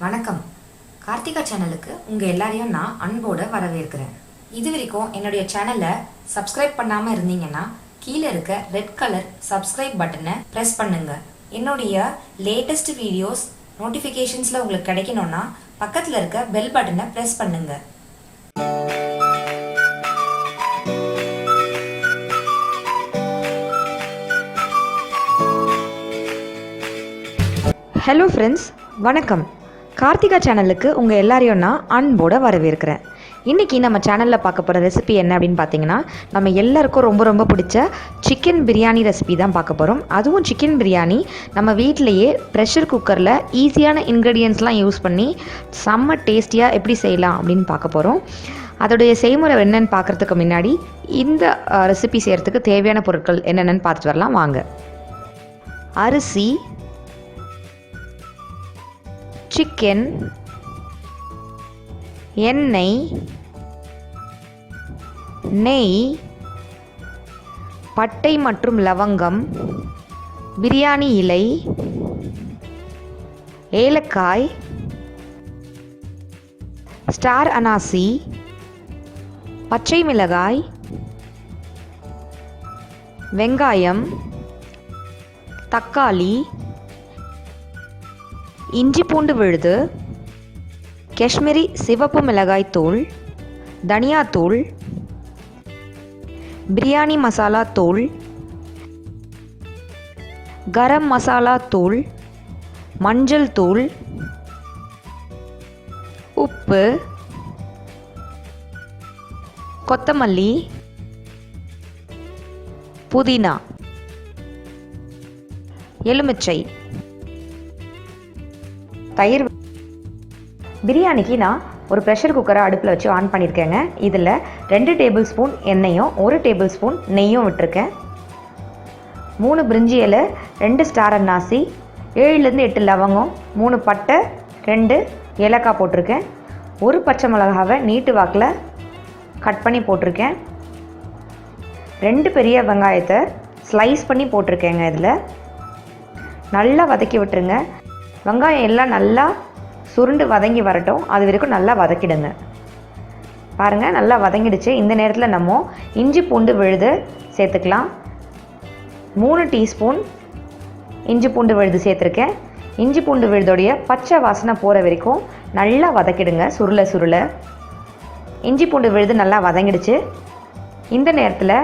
வணக்கம். கார்த்திகா சேனலுக்கு உங்கள் எல்லாரையும் நான் அன்போடு வரவேற்கிறேன். இது வரைக்கும் என்னுடைய சேனலை சப்ஸ்கிரைப் பண்ணாமல் இருந்தீங்கன்னா கீழே இருக்க ரெட் கலர் சப்ஸ்கிரைப் பட்டனை ப்ரெஸ் பண்ணுங்க. என்னுடைய லேட்டஸ்ட் வீடியோஸ் நோட்டிஃபிகேஷன்ஸில் உங்களுக்கு கிடைக்கணும்னா பக்கத்தில் இருக்க பெல் பட்டனை ப்ரெஸ் பண்ணுங்க. ஹலோ ஃப்ரெண்ட்ஸ், வணக்கம். கார்த்திகா சேனலுக்கு உங்கள் எல்லாரையும் நான் அன்போடு வரவேற்கிறேன். இன்றைக்கி நம்ம சேனலில் பார்க்க போகிற ரெசிபி என்ன அப்படின்னு பார்த்தீங்கன்னா, நம்ம எல்லாருக்கும் ரொம்ப ரொம்ப பிடிச்ச சிக்கன் பிரியாணி ரெசிபி தான் பார்க்க போகிறோம். அதுவும் சிக்கன் பிரியாணி நம்ம வீட்டிலையே ப்ரெஷர் குக்கரில் ஈஸியான இன்க்ரீடியன்ஸ்லாம் யூஸ் பண்ணி செம்ம டேஸ்டியாக எப்படி செய்யலாம் அப்படின்னு பார்க்க போகிறோம். அதோடைய செய்முறை என்னென்னு பார்க்குறதுக்கு முன்னாடி இந்த ரெசிபி செய்கிறதுக்கு தேவையான பொருட்கள் என்னென்னு பார்த்துட்டு வரலாம் வாங்க. அரிசி, சிக்கன், எண்ணெய், நெய், பட்டை மற்றும் லவங்கம், பிரியாணி இலை, ஏலக்காய், ஸ்டார் அனாசி, பச்சை மிளகாய், வெங்காயம், தக்காளி, இஞ்சி பூண்டு விழுது, காஷ்மீரி சிவப்பு மிளகாய் தூள், தனியாத்தூள், பிரியாணி மசாலா தூள், கரம் மசாலா தூள், மஞ்சள் தூள், உப்பு, கொத்தமல்லி, புதினா, எலுமிச்சை, தயிர். பிரியாணிக்கு நான் ஒரு ப்ரெஷர் குக்கரை அடுப்பில் வச்சு ஆன் பண்ணியிருக்கேங்க. இதில் 2 டேபிள் ஸ்பூன் எண்ணெயும் 1 டேபிள் ஸ்பூன் நெய்யும் விட்டுருக்கேன். 3 பிரிஞ்சி இலை, 2 ஸ்டார் அன்னாசி, 7லேருந்து 8 லவங்கம், 3 பட்டை, 2 ஏலக்காய் போட்டிருக்கேன். 1 பச்சை மிளகாவை நீட்டு வாக்கில் கட் பண்ணி போட்டிருக்கேன். 2 பெரிய வெங்காயத்தை ஸ்லைஸ் பண்ணி போட்டிருக்கேங்க. இதில் நல்லா வதக்கி விட்டுருங்க. வெங்காயம் எல்லாம் நல்லா சுருண்டு வதங்கி வரட்டும், அது வரைக்கும் நல்லா வதக்கிடுங்க. பாருங்கள், நல்லா வதங்கிடுச்சு. இந்த நேரத்தில் நம்ம இஞ்சி பூண்டு விழுது சேர்த்துக்கலாம். 3 டீஸ்பூன் இஞ்சி பூண்டு விழுது சேர்த்துருக்கேன். இஞ்சி பூண்டு விழுதோடைய பச்சை வாசனை போகிற வரைக்கும் நல்லா வதக்கிடுங்க. சுருள இஞ்சி பூண்டு விழுது நல்லா வதங்கிடுச்சு. இந்த நேரத்தில்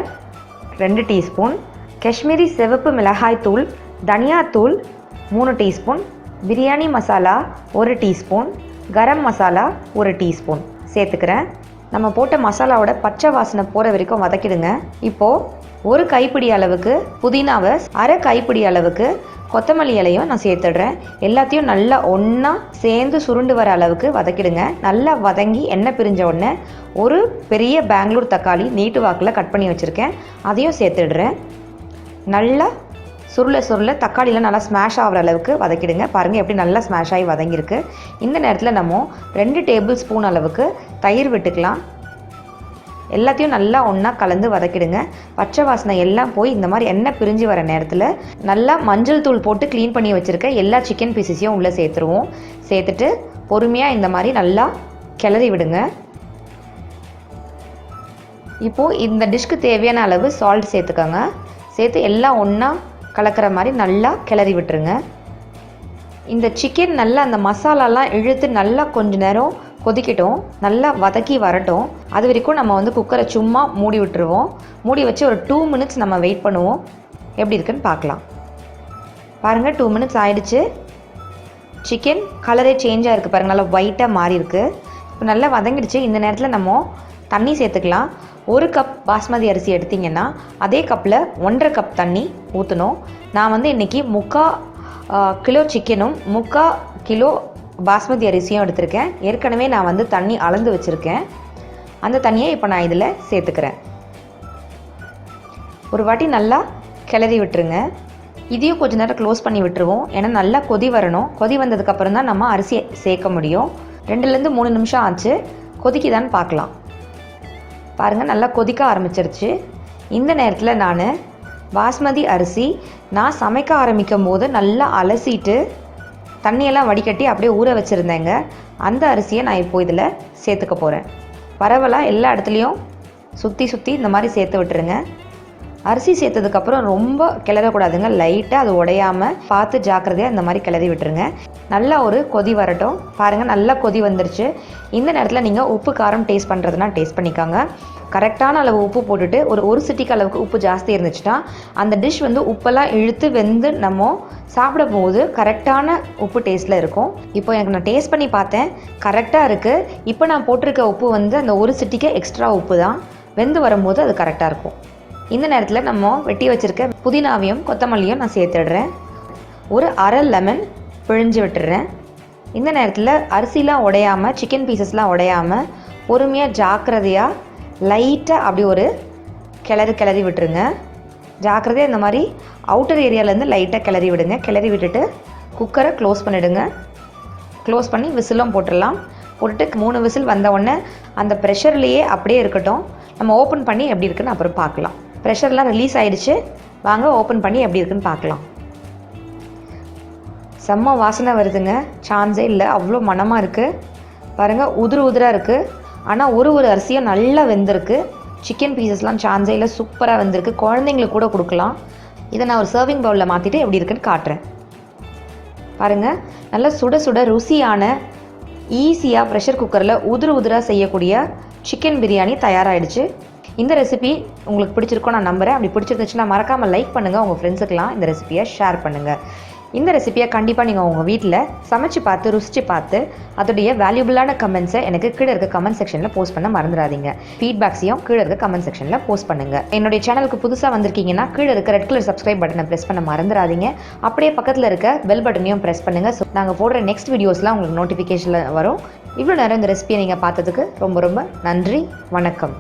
2 டீஸ்பூன் காஷ்மீரி சிவப்பு மிளகாய் தூள், தனியாத்தூள் 3 teaspoon, biryani masala 1 teaspoon, garam masala 1 teaspoon சேர்த்துக்கிறேன். நம்ம போட்ட மசாலாவோட பச்சை வாசனை போகிற வரைக்கும் வதக்கிடுங்க. இப்போது 1 கைப்பிடி அளவுக்கு புதினாவை, 1/2 கைப்பிடி அளவுக்கு கொத்தமல்லி இலையும் நான் சேர்த்துடுறேன். எல்லாத்தையும் நல்லா ஒன்றா சேர்ந்து சுருண்டு வர அளவுக்கு வதக்கிடுங்க. நல்லா வதங்கி எண்ணெய் பிரிஞ்ச உடனே 1 பெரிய பெங்களூர் தக்காளி நீட்டு வாக்கில் கட் பண்ணி வச்சுருக்கேன், அதையும் சேர்த்துடுறேன். நல்லா சுருள தக்காளியில் நல்லா ஸ்மாஷ் ஆகிற அளவுக்கு வதக்கிடுங்க. பாருங்கள் எப்படி நல்லா ஸ்மாஷ் ஆகி வதங்கியிருக்கு. இந்த நேரத்தில் நம்ம 2 டேபிள் ஸ்பூன் அளவுக்கு தயிர் விட்டுக்கலாம். எல்லாத்தையும் நல்லா ஒன்றா கலந்து வதக்கிடுங்க. பச்சை வாசனை எல்லாம் போய் இந்த மாதிரி எண்ணெய் பிரிஞ்சு வர நேரத்தில் நல்லா மஞ்சள் தூள் போட்டு க்ளீன் பண்ணி வச்சுருக்க எல்லா சிக்கன் பீசஸையும் உள்ளே சேர்த்துருவோம். சேர்த்துட்டு பொறுமையாக இந்த மாதிரி நல்லா கிளறி விடுங்க. இப்போது இந்த டிஷ்க்கு தேவையான அளவு சால்ட் சேர்த்துக்கோங்க. சேர்த்து எல்லாம் ஒன்றா கலக்கிற மாதிரி நல்லா கிளறி விட்டுருங்க. இந்த சிக்கன் நல்லா அந்த மசாலாலாம் இழுத்து நல்லா கொஞ்ச நேரம் கொதிக்கட்டும், நல்லா வதக்கி வரட்டும். அது வரைக்கும் நம்ம குக்கரை சும்மா மூடி விட்டுருவோம். மூடி வச்சு ஒரு 2 மினிட்ஸ் நம்ம வெயிட் பண்ணுவோம். எப்படி இருக்குன்னு பார்க்கலாம். பாருங்கள், 2 மினிட்ஸ் ஆயிடுச்சு. சிக்கன் கலரே சேஞ்ச் ஆகிருக்கு பாருங்கள், நல்லா ஒயிட்டாக மாறி இருக்குது. இப்போ நல்லா வதங்கிடுச்சு. இந்த நேரத்தில் நம்ம தண்ணி சேர்த்துக்கலாம். 1 கப் பாஸ்மதி அரிசி எடுத்திங்கன்னா அதே கப்பில் 1.5 கப் தண்ணி ஊற்றணும். நான் இன்றைக்கி 3/4 கிலோ சிக்கனும் 3/4 கிலோ பாஸ்மதி அரிசியும் எடுத்திருக்கேன். ஏற்கனவே நான் தண்ணி அளந்து வச்சுருக்கேன். அந்த தண்ணியை இப்போ நான் இதில் சேர்த்துக்கிறேன். ஒரு வாட்டி நல்லா கிளறி விட்டுருங்க. இதையும் கொஞ்சம் நேரம் க்ளோஸ் பண்ணி விட்டுருவோம். ஏன்னா நல்லா கொதி வரணும். கொதி வந்ததுக்கப்புறம் தான் நம்ம அரிசியை சேர்க்க முடியும். 2லேருந்து 3 நிமிஷம் ஆச்சு. கொதிக்குதான்னு பார்க்கலாம். பாருங்கள், நல்லா கொதிக்க ஆரம்பிச்சிருச்சு. இந்த நேரத்தில் நான் பாஸ்மதி அரிசி நான் சமைக்க ஆரம்பிக்கும் போது நல்லா அலசிட்டு தண்ணியெல்லாம் வடிகட்டி அப்படியே ஊற வச்சுருந்தேங்க. அந்த அரிசியை நான் இப்போ இதில் சேர்த்துக்க போகிறேன். பரவலாக எல்லா இடத்துலையும் சுற்றி சுற்றி இந்த மாதிரி சேர்த்து விட்டுருங்க. அரிசி சேர்த்ததுக்கப்புறம் ரொம்ப கிளறக்கூடாதுங்க. லைட்டாக அது உடையாமல் பார்த்து ஜாக்கிரதையாக இந்த மாதிரி கிளறி விட்டுருங்க. நல்லா ஒரு கொதி வரட்டும். பாருங்கள், நல்லா கொதி வந்துருச்சு. இந்த நேரத்தில் நீங்கள் உப்பு காரம் டேஸ்ட் பண்ணுறதுனா டேஸ்ட் பண்ணிக்காங்க. கரெக்டான அளவு உப்பு போட்டுட்டு ஒரு சிட்டிக்கு அளவுக்கு உப்பு ஜாஸ்தி இருந்துச்சுன்னா அந்த டிஷ் வந்து உப்பெல்லாம் இழுத்து வெந்து நம்ம சாப்பிடும் போது கரெக்டான உப்பு டேஸ்ட்டில் இருக்கும். இப்போ எனக்கு நான் டேஸ்ட் பண்ணி பார்த்தேன், கரெக்டாக இருக்குது. இப்போ நான் போட்டிருக்க உப்பு வந்து அந்த ஒரு சிட்டிக்கு எக்ஸ்ட்ரா உப்பு தான். வெந்து வரும்போது அது கரெக்டாக இருக்கும். இந்த நேரத்தில் நம்ம வெட்டி வச்சுருக்க புதினாவையும் கொத்தமல்லியும் நான் சேர்த்துடுறேன். ஒரு அரை லெமன் பிழிஞ்சு விட்டுடுறேன். இந்த நேரத்தில் அரிசிலாம் உடையாமல், சிக்கன் பீசஸ்லாம் உடையாமல் பொறுமையாக ஜாக்கிரதையாக லைட்டாக அப்படி ஒரு கிளறி விட்டுருங்க. ஜாக்கிரதையாக இந்த மாதிரி அவுட்டர் ஏரியாவிலேருந்து லைட்டாக கிளறி விடுங்க. கிளறி விட்டுட்டு குக்கரை க்ளோஸ் பண்ணிவிடுங்க. க்ளோஸ் பண்ணி விசிலும் போட்டுடலாம். போட்டுட்டு 3 விசில் வந்த உடனே அந்த ப்ரெஷர்லேயே அப்படியே இருக்கட்டும். நம்ம ஓப்பன் பண்ணி எப்படி இருக்குன்னு அப்புறம் பார்க்கலாம். ப்ரெஷர்லாம் ரிலீஸ் ஆகிடுச்சு. வாங்க ஓப்பன் பண்ணி எப்படி இருக்குன்னு பார்க்கலாம். செம்ம வாசனை வருதுங்க, சான்ஸே இல்லை. அவ்வளோ மணமாக இருக்குது பாருங்கள். உதிராக இருக்குது. ஆனால் ஒரு அரிசியும் நல்லா வெந்திருக்கு. சிக்கன் பீசஸ்லாம் சான்ஸே இல்லை, சூப்பராக வெந்திருக்கு. குழந்தைங்களுக்கு கூட கொடுக்கலாம். இதை நான் ஒரு சர்விங் பவுலில் மாற்றிட்டு எப்படி இருக்குன்னு காட்டுறேன். பாருங்கள், நல்லா சுட சுட ருசியான ஈஸியாக ப்ரெஷர் குக்கரில் உதிராக செய்யக்கூடிய சிக்கன் பிரியாணி தயாராகிடுச்சு. இந்த ரெசிபி உங்களுக்கு பிடிச்சிருக்கோம் நான் நம்புகிறேன். அப்படி பிடிச்சிருந்துச்சுன்னா மறக்காமல் லைக் பண்ணுங்கள். உங்கள் ஃப்ரெண்ட்ஸுக்கெலாம் இந்த ரெசிபியை ஷேர் பண்ணுங்கள். இந்த ரெசிபியை கண்டிப்பாக நீங்கள் உங்கள் வீட்டில் சமைச்சு பார்த்து ருசித்து பார்த்து அதோடைய வேல்யூபிளான கமெண்ட்ஸை எனக்கு கீழே இருக்க கமெண்ட் செக்ஷனில் போஸ்ட் பண்ண மறந்துடாதீங்க. ஃபீட்பேக்ஸையும் கீழே இருக்க கமெண்ட் செக்ஷனில் போஸ்ட் பண்ணுங்கள். என்னுடைய சேனலுக்கு புதுசாக வந்திருக்கீங்கன்னா கீழே இருக்க ரெட் கலர் சப்ஸ்கிரைப் பட்டனை ப்ரெஸ் பண்ண மறந்துடாதீங்க. அப்படியே பக்கத்தில் இருக்க பெல் பட்டனையும் ப்ரெஸ் பண்ணுங்கள். ஸோ நாங்கள் போடுற நெக்ஸ்ட் வீடியோஸ்லாம் உங்களுக்கு நோட்டிஃபிகேஷனில் வரும். இவ்வளோ நேரம் இந்த ரெசிபியை நீங்கள் பார்த்ததுக்கு ரொம்ப ரொம்ப நன்றி. வணக்கம்.